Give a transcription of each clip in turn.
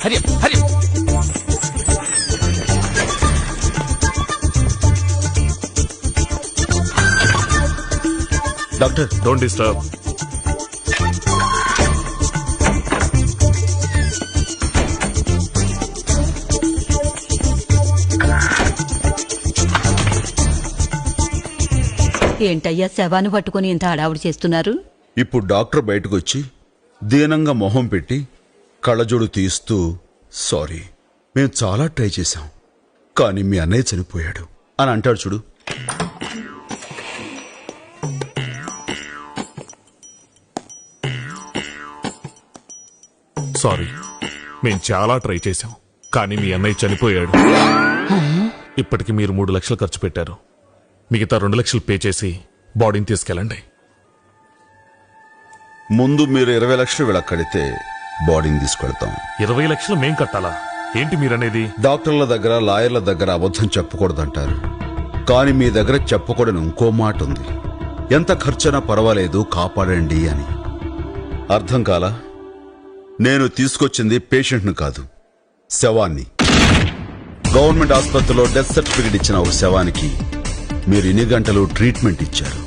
Hari Hari. Doctor don't disturb. ఏంటయ్యా శవాన్ని పట్టుకుని ఇంత హడావుడి చేస్తున్నారు? ఇప్పుడు డాక్టర్ బయటకు వచ్చి దీనంగా మొహం పెట్టి కళ్ళజోడు తీస్తూ, సారీ మేము చాలా ట్రై చేశాం కానీ మీ అన్నయ్య చనిపోయాడు అని అంటాడు చూడు. సారీ, మేం చాలా ట్రై చేశాం కానీ మీ అన్నయ్య చనిపోయాడు. ఇప్పటికి మీరు 3 లక్షలు ఖర్చు పెట్టారు. మిగతా 2 లక్షలు పే చేసి బాడీని తీసుకెళ్ళండి. ముందు మీరు 20 లక్షలు వీళ్ళ కడితే బాడీని తీసుకెళ్తాం. 20 లక్షలు మేం కట్టాలా? ఏంటి మీరనేది? డాక్టర్ల దగ్గర లాయర్ల దగ్గర అబద్ధం చెప్పకూడదంటారు కానీ మీ దగ్గర చెప్పకూడని ఇంకో మాట ఉంది. ఎంత ఖర్చైనా పర్వాలేదు కాపాడండి అని. అర్థం కాలా? నేను తీసుకొచ్చింది పేషెంట్ను కాదు, శవాన్ని. గవర్నమెంట్ ఆసుపత్రిలో డెత్ సర్టిఫికెట్ ఇచ్చిన ఒక శవానికి మీరు ఇన్ని గంటలు ట్రీట్మెంట్ ఇచ్చారు.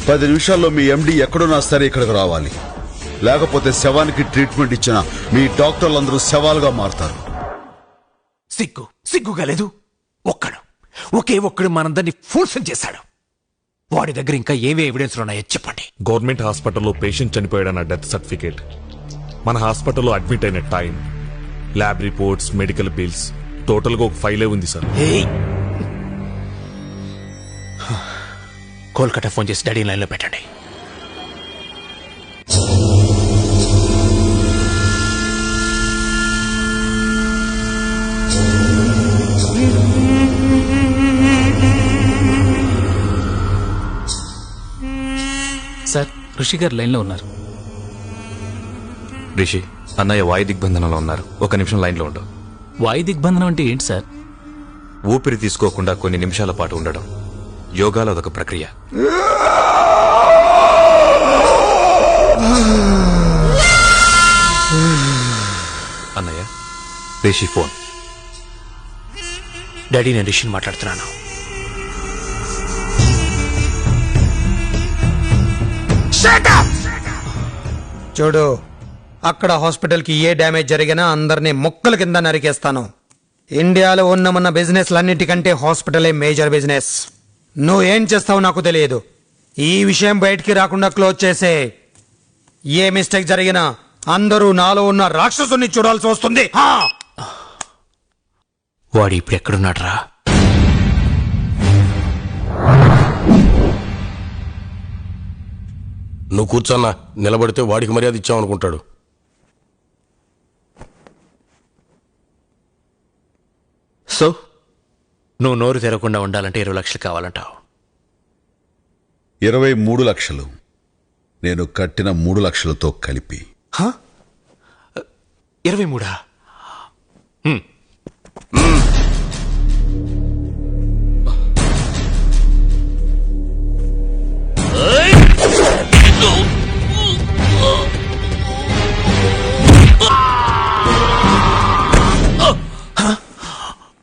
10 నిమిషాల్లో మీ ఎండి ఎక్కడున్నా సరే ఇక్కడికి రావాలి, లేకపోతే శవానికి ట్రీట్మెంట్ ఇచ్చిన మీ డాక్టర్లందరూ శవాలుగా మారుతారు. సిగ్గుగా లేదు? ఒక్కడు మనందరినీ ఫోర్స్ చేశాడు. వాడి దగ్గర ఇంకా ఏవే ఎవిడెన్స్ ఉన్నాయో చెప్పండి. గవర్నమెంట్ హాస్పిటల్లో పేషెంట్ చనిపోయాడన్న డెత్ సర్టిఫికేట్, మన హాస్పిటల్లో అడ్మిట్ అయిన time, lab reports, medical bills, total గా ఒక ఫైలే ఉంది సార్. కోల్కతా ఫోన్ చేసి డాడీ లైన్ లో పెట్టండి. సార్, ఋషి గారు లైన్ లో ఉన్నారు. రిషి, అన్నయ్య వాయు దిగ్బంధనంలో ఉన్నారు. 1 నిమిషం లైన్లో ఉండు. వాయు దిగ్బంధనం అంటే ఏంటి సార్? ఊపిరి తీసుకోకుండా కొన్ని నిమిషాల పాటు ఉండడం. యోగాలో అదొక ప్రక్రియ. అన్నయ్య, రిషి ఫోన్. డాడీ, నేను రిషిని మాట్లాడుతున్నాను. చూడు, అక్కడ హాస్పిటల్ కి ఏ డ్యామేజ్ జరిగినా అందరినీ ముక్కల కింద నరికేస్తాను. ఇండియాలో ఉన్న బిజినెస్లన్నిటికంటే హాస్పిటలే మేజర్ బిజినెస్. నువ్వేం చేస్తావు నాకు తెలియదు. ఈ విషయం బయటికి రాకుండా క్లోజ్ చేసే. ఏ మిస్టేక్ జరిగినా అందరూ నాలో ఉన్న రాక్షసుని చూడాల్సి వస్తుంది. వాడు ఇప్పుడు ఎక్కడున్నాడు రా? నువ్వు కూర్చోన్నా, నిలబడితే వాడికి మర్యాద ఇచ్చావనుకుంటాడు. సో నువ్వు నోరు తెరవకుండా ఉండాలంటే 20 లక్షలు కావాలంటావు. 23 లక్షలు నేను కట్టిన 3 లక్షలతో కలిపి. 23?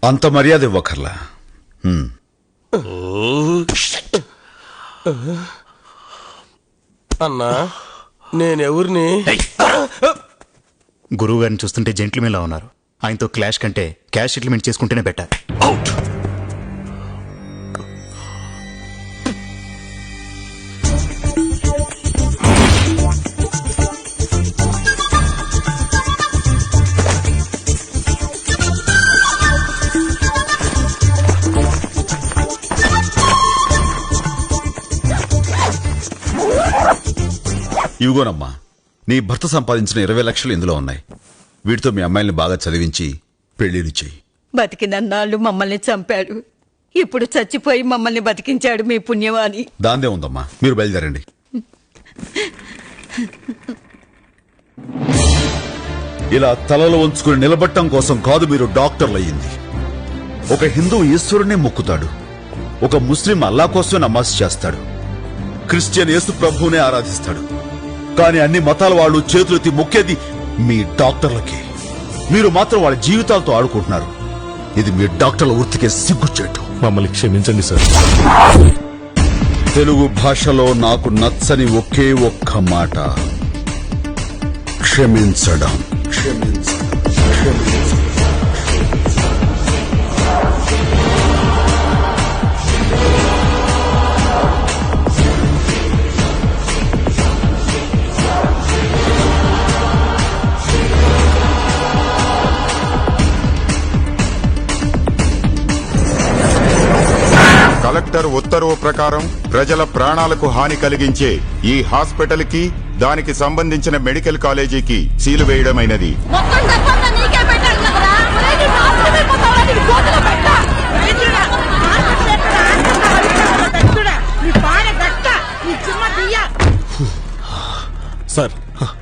అంత మర్యాద ఇవ్వకర్లా. అన్నా, నేనెవరిని? గురువు గారిని చూస్తుంటే జెంట్లమెన్లా ఉన్నారు. ఆయనతో క్లాష్ కంటే క్యాష్ సెటిల్మెంట్ చేసుకుంటేనే బెటర్. ఇవిగోనమ్మా, నీ భర్త సంపాదించిన 20 లక్షలు ఇందులో ఉన్నాయి. వీటితో మీ అమ్మాయిని బాగా చదివించి పెళ్లిని చెయ్యి. బతికినన్నాళ్ళు మమ్మల్ని చంపాడు, ఇప్పుడు చచ్చిపోయి మమ్మల్ని బతికించాడు మీ పుణ్యవాణి. దాందే ఉందమ్మా, మీరు బయలుదేరండి. ఇలా తలలో ఉంచుకుని నిలబట్టం కోసం కాదు మీరు డాక్టర్లు అయ్యింది. ఒక హిందూ ఈశ్వరుణ్ణి మొక్కుతాడు, ఒక ముస్లిం అల్లా కోసం నమాజ్ చేస్తాడు, క్రిస్టియన్ యేసు ప్రభువునే ఆరాధిస్తాడు. కానీ అన్ని మతాల వాళ్ళు చేతులెత్తి మొక్కేది మీ డాక్టర్లకి. మీరు మాత్రం వాళ్ళ జీవితాలతో ఆడుకుంటున్నారు. ఇది మీ డాక్టర్ల వృత్తికే సిగ్గుచేటు. మమ్మల్ని క్షమించండి సార్. తెలుగు భాషలో నాకు నచ్చని ఒకే ఒక్క మాట క్షమించడం. కలెక్టర్ ఉత్తర్వు ప్రకారం ప్రజల ప్రాణాలకు హాని కలిగించే ఈ హాస్పిటల్ కి దానికి సంబంధించిన మెడికల్ కాలేజీకి సీలు వేయడమైనది. సార్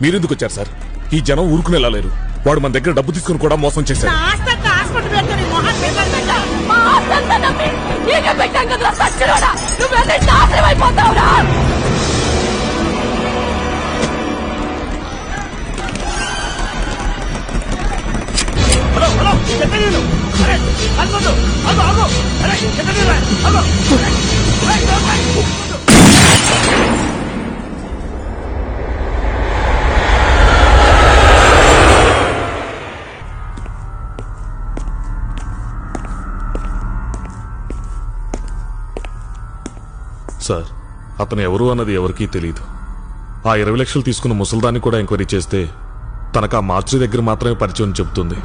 మీరెందుకు వచ్చారు సార్? ఈ జనం ఊరుకునేలా లేరు. వాడు మన దగ్గర డబ్బు తీసుకుని కూడా మోసం చేశాడు. సార్ అతను ఎవరు అన్నది ఎవరికీ తెలియదు. ఆ 20 లక్షలు తీసుకున్న ముసల్దాన్ని కూడా ఎంక్వైరీ చేస్తే తనకు ఆ మార్చి దగ్గర మాత్రమే పరిచయం చెబుతుంది.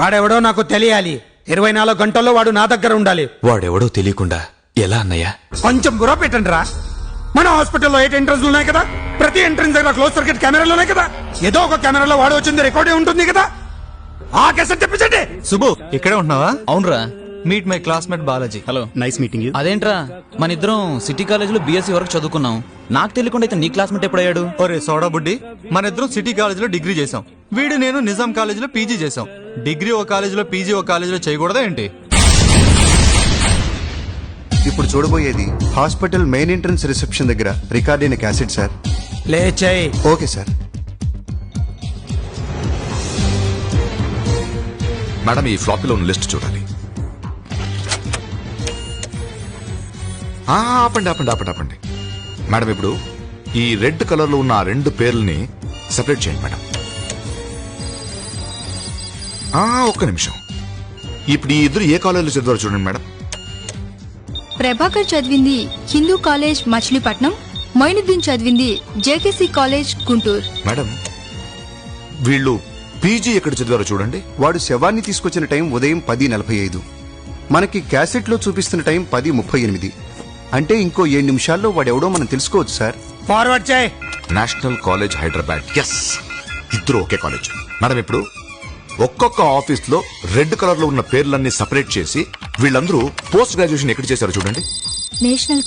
వాడెవడో నాకు తెలియాలి. 24 గంటల్లో వాడు నా దగ్గర ఉండాలి. వాడెవడో తెలియకుండా ఎలా అన్నయ్యా? కొంచెం బుర్ర పెట్టండి రా. మన హాస్పిటల్లో 8 ఎంట్రన్స్ ఉన్నాయి కదా. ప్రతి ఎంట్రన్స్ దగ్గర క్లోజ్ సర్క్యూట్ కెమెరాలు ఉన్నాయి కదా. ఏదో ఒక కెమెరాలో వాడు వచ్చింది రికార్డే ఉంటుంది కదా. ఆ కేసు తెప్పించండి. సుబ్బు ఇక్కడే ఉంటున్నావా? అవునరా, meet my classmate Balaji. Hello, nice meeting you. అదేంట్రా, మన ఇద్దరం సిటీ కాలేజీలో బీఎస్సీ వరకు చదువుకున్నాం. నాకు తెలియకుండా అయితే నీ క్లాస్మేట్ ఎప్పుడయ్యాడు? ఒరే సోడా బుడ్డి, మన ఇద్దరం సిటీ కాలేజీలో డిగ్రీ చేసాం. వీడు నేను నిజాం కాలేజీలో పీజీ చేసాం. డిగ్రీ ఓ కాలేజీలో పీజీ ఓ కాలేజీలో చేయకూడదా ఏంటి? ఇప్పుడు చూడబోయేది హాస్పిటల్ మెయిన్ ఎంట్రన్స్ రిసెప్షన్ దగ్గర రికార్డ్ అయిన క్యాసెట్ సార్. లేచాయి. Okay sir. మేడం, ఈ ఫ్లాపీలో ఉన్న లిస్ట్ చూడాలి. ఆపండి ఆపండి ఆపండి ఆపండి మేడం, ఇప్పుడు ఈ రెడ్ కలర్ లో ఉన్న ఆ 2 పేర్లని సెపరేట్ చేయండి మేడం. ఒక్క నిమిషం. ఇప్పుడు ఈ ఇద్దరు ఏ కాలేజీలో చదివారు చూడండి మేడం. ప్రభాకర్ చదివింది హిందూ కాలేజ్ మచిలీపట్నం, మొయినుద్దీన్ చదివింది జేకేసీ కాలేజ్ గుంటూరు. మేడం, వీళ్ళు పీజీ ఎక్కడ చదివారో చూడండి. వాడు శవాన్ని తీసుకొచ్చిన టైం ఉదయం 10:45. మనకి క్యాసెట్ లో చూపిస్తున్న టైం 10:38. అంటే ఇంకో 7 నిమిషాల్లో వాడెవడో మనం తెలుసుకోవచ్చు సార్. ఫార్వర్డ్ చేయి. National college Hyderabad. ఎస్, ఇద్దరు ఒకే కాలేజ్. మేడం, ఇప్పుడు ఒక్కొక్క ఆఫీస్ లో రెడ్ కలర్ లో ఉన్న పేర్లన్నీ సపరేట్ చేసి వీళ్ళందరూ పోస్ట్ గ్రాడ్యుయేషన్ ఎక్కడ చేశారో చూడండి. నేషనల్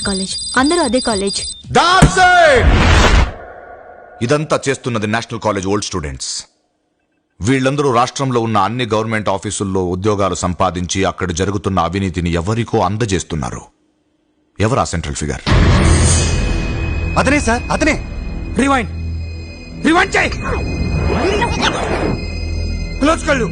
కాలేజ్ అందరూ అదే కాలేజ్. ఇదంతా చేస్తున్నది నేషనల్ కాలేజ్ ఓల్డ్ స్టూడెంట్స్. వీళ్ళందరూ రాష్ట్రంలో ఉన్న అన్ని గవర్నమెంట్ ఆఫీసుల్లో ఉద్యోగాలు సంపాదించి అక్కడ జరుగుతున్న అవినీతిని ఎవరికో అందజేస్తున్నారు. ఎవరా సెంట్రల్ ఫిగర్? అతనే సార్, అతనే. రివైండ్ చేయి. క్లోజ్ కళ్ళు.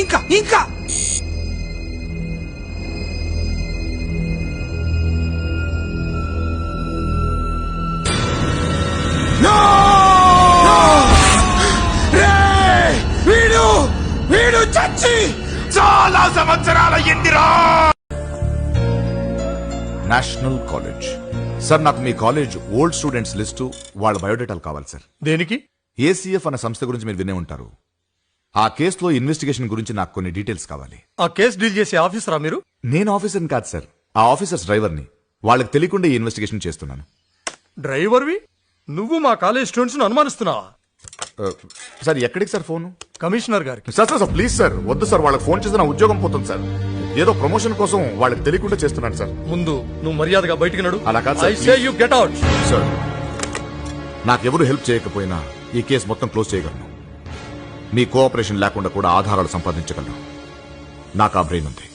ఇంకా వీడు చచ్చి చాలా సంవత్సరాల ఇందిరా. నేషనల్ కాలేజ్ సార్, నాకు మీ కాలేజ్ ఓల్డ్ స్టూడెంట్స్ లిస్టు వాళ్ళ బయోడేటాలు కావాలి సార్. దేనికి? ఏసీఎఫ్ అన్న సంస్థ గురించి మీరు వినే ఉంటారు. ఆ కేసులో ఇన్వెస్టిగేషన్ గురించి నాకు కొన్ని డీటెయిల్స్ కావాలి. ఆ కేసు డీల్ చేసే ఆఫీసరా మీరు? నేను ఆఫీసర్ని కాదు సార్, ఆ ఆఫీసర్స్ డ్రైవర్ని. వాళ్ళకి తెలియకుండా ఈ ఇన్వెస్టిగేషన్ చేస్తున్నాను. డ్రైవర్వి నువ్వు మా కాలేజ్ స్టూడెంట్స్ అనుమానిస్తున్నావా? సార్ ఎక్కడికి సార్ ఫోను? కమిషనర్ గారికి. సార్ సార్ ప్లీజ్ సార్ వద్దు సార్, వాళ్ళకి ఫోన్ చేస్తే నా ఉద్యోగం పోతుంది సార్. ఏదో ప్రమోషన్ కోసం వాళ్ళకి తెలియకుండా చేస్తున్నాను సార్. ముందు నువ్వు మర్యాదగా బయటికి నడు. అలా కాదు sir, I say you get out. Sir నాకెవరు హెల్ప్ చేయకపోయినా ఈ కేసు మొత్తం క్లోజ్ చేయగలను. మీ కోఆపరేషన్ లేకుండా కూడా ఆధారాలు సంపాదించగలను. నాకు ఆ బ్రెయిన్ ఉంది.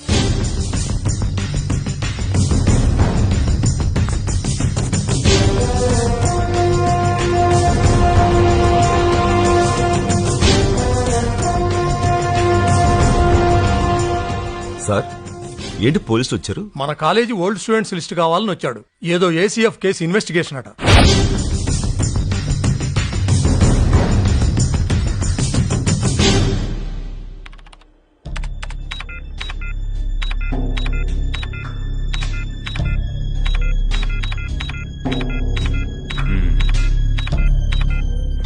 సార్ ఏంటి పోలీసులు వచ్చారు? మన కాలేజీ ఓల్డ్ స్టూడెంట్స్ లిస్ట్ కావాలని వచ్చాడు. ఏదో ఏసీఎఫ్ కేసు ఇన్వెస్టిగేషన్ అట.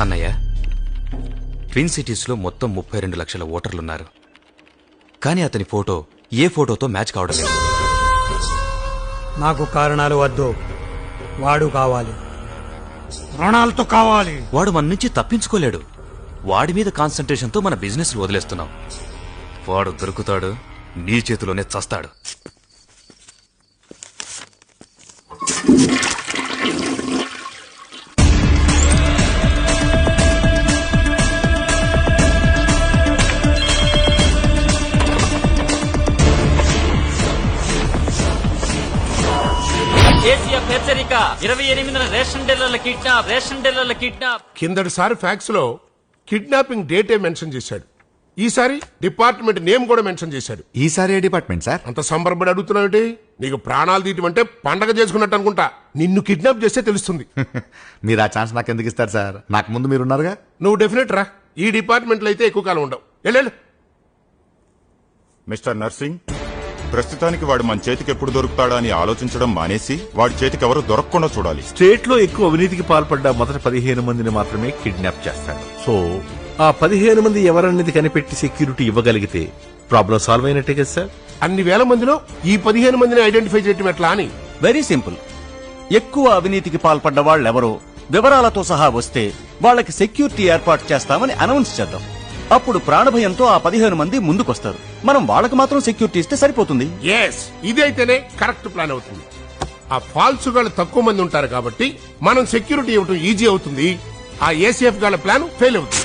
అన్నయ్య, ట్విన్ సిటీస్లో మొత్తం 32 లక్షల ఓటర్లున్నారు. కానీ అతని ఫోటో ఏ ఫోటోతో మ్యాచ్ కావడం లేదు. నాకు కారణాలు వద్దు, వాడు కావాలి, ప్రాణాలతో కావాలి. వాడు మన నుంచి తప్పించుకోలేడు. వాడి మీద కాన్సంట్రేషన్తో మన బిజినెస్ వదిలేస్తున్నాం. వాడు దొరుకుతాడు, నీ చేతిలోనే చస్తాడు. కేసీఆర్ హెచ్చరిక, 28న రేషన్ డీలర్ల కిడ్నాప్. కిందటిసారి ఫ్యాక్స్ లో కిడ్నాపింగ్ డేటే మెన్షన్ చేశాడు. ఈసారి డిపార్ట్మెంట్ నేమ్ కూడా మెన్షన్ చేశాడు. ఈసారి ఏ డిపార్ట్మెంట్ సార్? అంత సంబరపడి అడుగుతున్నావు. నీకు ప్రాణాలు తీయటం అంటే పండగ చేసుకున్నట్టు అనుకుంటా. నిన్ను కిడ్నాప్ చేస్తే తెలుస్తుంది. మీరు ఆ ఛాన్స్ నాకు ఎందుకు ఇస్తారు సార్? నాకు ముందు మీరున్నారుగా. నువ్వు డెఫినెట్ రా. ఈ డిపార్ట్మెంట్లో అయితే ఎక్కువ కాలం ఉండవు. వెళ్ళు. మిస్టర్ నర్సింగ్, ప్రస్తుతానికి వాడు మన చేతికి ఎప్పుడు దొరుకుతాడా అని ఆలోచించడం మానేసి వాడి చేతికి ఎవరు దొరకకుండా చూడాలి. స్టేట్ లో ఎక్కువ అవినీతికి పాల్పడ్డ మొదటి 15 మందిని మాత్రమే కిడ్నాప్ చేస్తాడు. సో ఆ 15 మంది ఎవరన్నది కనిపెట్టి సెక్యూరిటీ ఇవ్వగలిగితే ప్రాబ్లం సాల్వ్ అయినట్టే కదా సార్? అన్ని వేల మందిలో ఈ 15 మందిని ఐడెంటిఫై చేయటం ఎట్లా అని. Very simple. ఎక్కువ అవినీతికి పాల్పడ్డ వాళ్ళెవరో వివరాలతో సహా వస్తే వాళ్ళకి సెక్యూరిటీ ఏర్పాటు చేస్తామని అనౌన్స్ చేద్దాం. అప్పుడు ప్రాణభయంతో ఆ 15 మంది ముందుకొస్తారు. మనం వాళ్ళకి మాత్రం సెక్యూరిటీ ఇస్తే సరిపోతుంది. ఇదైతేనే కరెక్ట్ ప్లాన్ అవుతుంది. ఆ ఫాల్స్ గాళ్ళు తక్కువ మంది ఉంటారు కాబట్టి మనం సెక్యూరిటీ ఇవ్వటం ఈజీ అవుతుంది. ఆ ఏసీఎఫ్ గాళ్ళ ప్లాన్ ఫెయిల్ అవుతుంది.